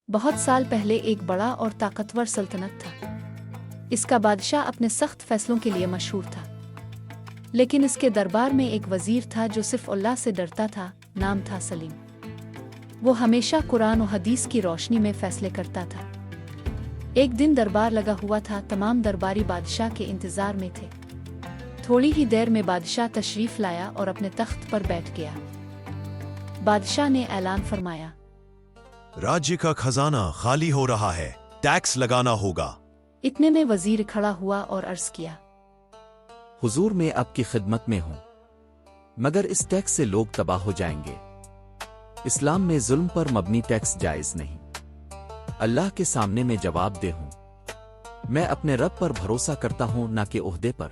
بہت سال پہلے ایک بڑا اور طاقتور سلطنت تھا۔ اس کا بادشاہ اپنے سخت فیصلوں کے لیے مشہور تھا، لیکن اس کے دربار میں ایک وزیر تھا جو صرف اللہ سے ڈرتا تھا۔ نام تھا سلیم۔ وہ ہمیشہ قرآن و حدیث کی روشنی میں فیصلے کرتا تھا۔ ایک دن دربار لگا ہوا تھا، تمام درباری بادشاہ کے انتظار میں تھے۔ تھوڑی ہی دیر میں بادشاہ تشریف لایا اور اپنے تخت پر بیٹھ گیا۔ بادشاہ نے اعلان فرمایا، راجیہ کا خزانہ خالی ہو رہا ہے، ٹیکس لگانا ہوگا۔ اتنے میں وزیر کھڑا ہوا اور عرض کیا، حضور میں آپ کی خدمت میں ہوں، مگر اس ٹیکس سے لوگ تباہ ہو جائیں گے۔ اسلام میں ظلم پر مبنی ٹیکس جائز نہیں۔ اللہ کے سامنے میں جواب دہ ہوں۔ میں اپنے رب پر بھروسہ کرتا ہوں، نہ کہ عہدے پر۔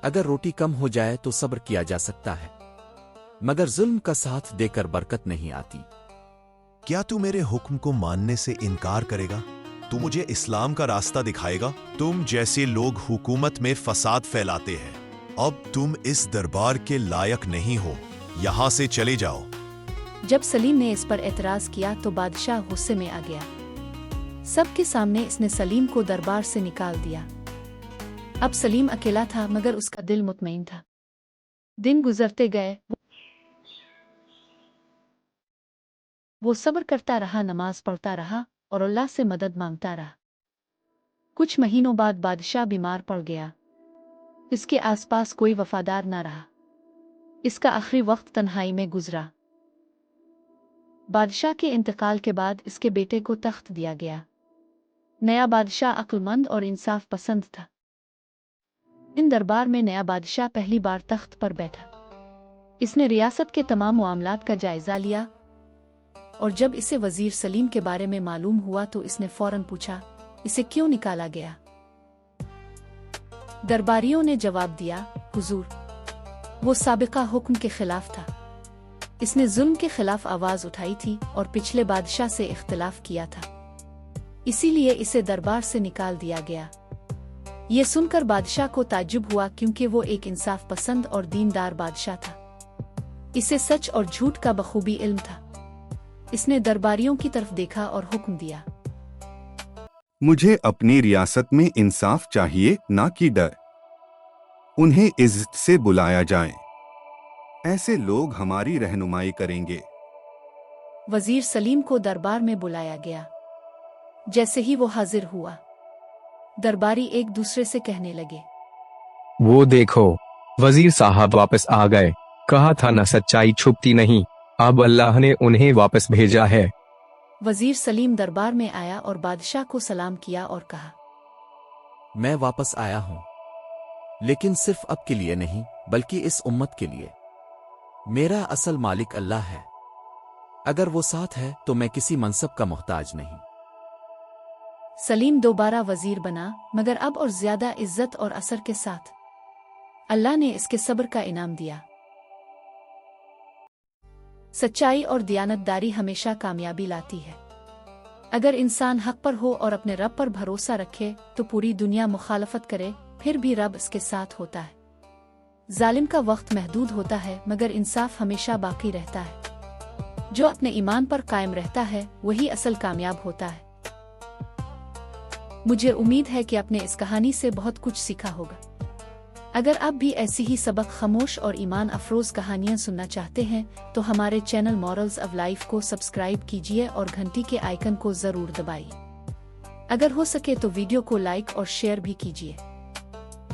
اگر روٹی کم ہو جائے تو صبر کیا جا سکتا ہے، مگر ظلم کا ساتھ دے کر برکت نہیں آتی۔ کیا تو میرے حکم کو ماننے سے انکار کرے گا؟ تو مجھے اسلام کا راستہ دکھائے گا؟ تم جیسے لوگ حکومت میں فساد پھیلاتے ہیں، اب تم اس دربار کے لائق نہیں ہو، یہاں سے چلے جاؤ۔ جب سلیم نے اس پر اعتراض کیا تو بادشاہ غصے میں آ گیا۔ سب کے سامنے اس نے سلیم کو دربار سے نکال دیا۔ اب سلیم اکیلا تھا، مگر اس کا دل مطمئن تھا۔ دن گزرتے گئے، وہ صبر کرتا رہا، نماز پڑھتا رہا اور اللہ سے مدد مانگتا رہا۔ کچھ مہینوں بعد بادشاہ بیمار پڑ گیا۔ اس کے آس پاس کوئی وفادار نہ رہا۔ اس کا آخری وقت تنہائی میں گزرا۔ بادشاہ کے انتقال کے بعد اس کے بیٹے کو تخت دیا گیا۔ نیا بادشاہ عقل مند اور انصاف پسند تھا۔ ان دربار میں نیا بادشاہ پہلی بار تخت پر بیٹھا۔ اس نے ریاست کے تمام معاملات کا جائزہ لیا، اور جب اسے وزیر سلیم کے بارے میں معلوم ہوا تو اس نے فوراً پوچھا، اسے کیوں نکالا گیا؟ درباریوں نے جواب دیا، حضور، وہ سابقہ حکم کے خلاف تھا۔ اس نے ظلم کے خلاف آواز اٹھائی تھی اور پچھلے بادشاہ سے اختلاف کیا تھا، اسی لیے اسے دربار سے نکال دیا گیا۔ یہ سن کر بادشاہ کو تعجب ہوا، کیونکہ وہ ایک انصاف پسند اور دیندار بادشاہ تھا۔ اسے سچ اور جھوٹ کا بخوبی علم تھا۔ اس نے درباریوں کی طرف دیکھا اور حکم دیا، مجھے اپنی ریاست میں انصاف چاہیے، نہ کہ ڈر۔ انہیں عزت سے بلایا جائے، ایسے لوگ ہماری رہنمائی کریں گے۔ وزیر سلیم کو دربار میں بلایا گیا۔ جیسے ہی وہ حاضر ہوا، درباری ایک دوسرے سے کہنے لگے، وہ دیکھو، وزیر صاحب واپس آ گئے۔ کہا تھا نہ، سچائی چھپتی نہیں، اب اللہ نے انہیں واپس بھیجا ہے۔ وزیر سلیم دربار میں آیا اور بادشاہ کو سلام کیا اور کہا، میں واپس آیا ہوں، لیکن صرف اب کے لیے نہیں، بلکہ اس امت کے لیے۔ میرا اصل مالک اللہ ہے۔ اگر وہ ساتھ ہے تو میں کسی منصب کا محتاج نہیں۔ سلیم دوبارہ وزیر بنا، مگر اب اور زیادہ عزت اور اثر کے ساتھ۔ اللہ نے اس کے صبر کا انعام دیا۔ سچائی اور دیانتداری ہمیشہ کامیابی لاتی ہے۔ اگر انسان حق پر ہو اور اپنے رب پر بھروسہ رکھے تو پوری دنیا مخالفت کرے، پھر بھی رب اس کے ساتھ ہوتا ہے۔ ظالم کا وقت محدود ہوتا ہے، مگر انصاف ہمیشہ باقی رہتا ہے۔ جو اپنے ایمان پر قائم رہتا ہے وہی اصل کامیاب ہوتا ہے۔ مجھے امید ہے کہ آپ نے اس کہانی سے بہت کچھ سیکھا ہوگا۔ اگر آپ بھی ایسی ہی سبق خاموش اور ایمان افروز کہانیاں سننا چاہتے ہیں تو ہمارے چینل مورلز آف لائف کو سبسکرائب کیجیے اور گھنٹی کے آئیکن کو ضرور دبائیے۔ اگر ہو سکے تو ویڈیو کو لائک اور شیئر بھی کیجیے۔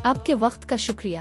آپ کے وقت کا شکریہ۔